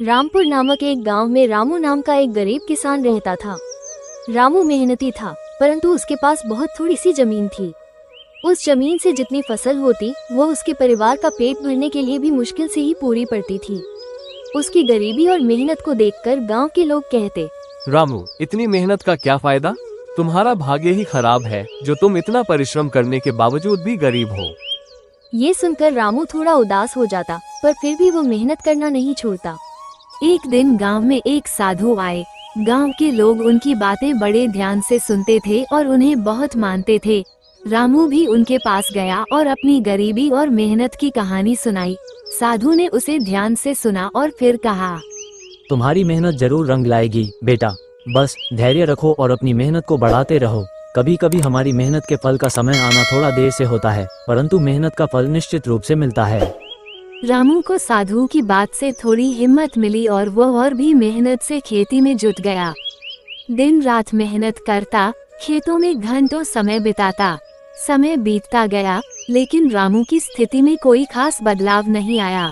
रामपुर नामक एक गांव में रामू नाम का एक गरीब किसान रहता था। रामू मेहनती था, परंतु उसके पास बहुत थोड़ी सी जमीन थी। उस जमीन से जितनी फसल होती वो उसके परिवार का पेट भरने के लिए भी मुश्किल से ही पूरी पड़ती थी। उसकी गरीबी और मेहनत को देखकर गांव के लोग कहते, रामू, इतनी मेहनत का क्या फायदा? तुम्हारा भाग्य ही खराब है जो तुम इतना परिश्रम करने के बावजूद भी गरीब हो। ये सुनकर रामू थोड़ा उदास हो जाता, पर फिर भी वो मेहनत करना नहीं छोड़ता। एक दिन गांव में एक साधु आए। गांव के लोग उनकी बातें बड़े ध्यान से सुनते थे और उन्हें बहुत मानते थे। रामू भी उनके पास गया और अपनी गरीबी और मेहनत की कहानी सुनाई। साधु ने उसे ध्यान से सुना और फिर कहा, तुम्हारी मेहनत जरूर रंग लाएगी बेटा, बस धैर्य रखो और अपनी मेहनत को बढ़ाते रहो। कभी कभी हमारी मेहनत के फल का समय आना थोड़ा देर से होता है, परंतु मेहनत का फल निश्चित रूप से मिलता है। रामू को साधु की बात से थोड़ी हिम्मत मिली और वह और भी मेहनत से खेती में जुट गया। दिन रात मेहनत करता, खेतों में घंटों समय बिताता। समय बीतता गया, लेकिन रामू की स्थिति में कोई खास बदलाव नहीं आया।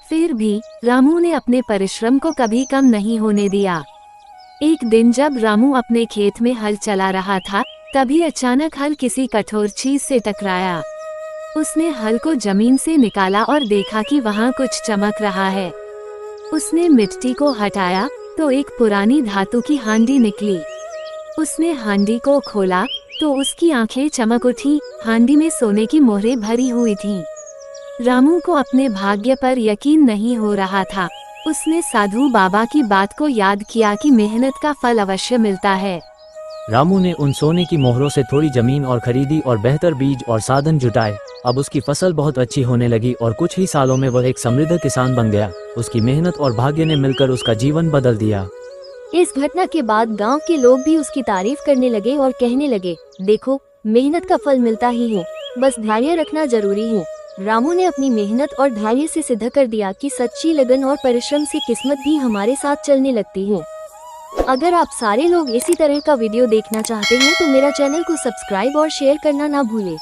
फिर भी रामू ने अपने परिश्रम को कभी कम नहीं होने दिया। एक दिन जब रामू अपने खेत में हल चला रहा था, तभी अचानक हल किसी कठोर चीज से टकराया। उसने हल को जमीन से निकाला और देखा कि वहाँ कुछ चमक रहा है। उसने मिट्टी को हटाया तो एक पुरानी धातु की हांडी निकली। उसने हांडी को खोला तो उसकी आंखें चमक उठी। हांडी में सोने की मोहरें भरी हुई थीं। रामू को अपने भाग्य पर यकीन नहीं हो रहा था। उसने साधु बाबा की बात को याद किया कि मेहनत का फल अवश्य मिलता है। रामू ने उन सोने की मोहरों से थोड़ी जमीन और खरीदी और बेहतर बीज और साधन जुटाए। अब उसकी फसल बहुत अच्छी होने लगी और कुछ ही सालों में वह एक समृद्ध किसान बन गया। उसकी मेहनत और भाग्य ने मिलकर उसका जीवन बदल दिया। इस घटना के बाद गांव के लोग भी उसकी तारीफ करने लगे और कहने लगे, देखो, मेहनत का फल मिलता ही है, बस धैर्य रखना जरूरी है। रामू ने अपनी मेहनत और धैर्य से सिद्ध कर दिया कि सच्ची लगन और परिश्रम से किस्मत भी हमारे साथ चलने लगती है। अगर आप सारे लोग इसी तरह का वीडियो देखना चाहते हैं तो मेरा चैनल को सब्सक्राइब और शेयर करना ना भूलें।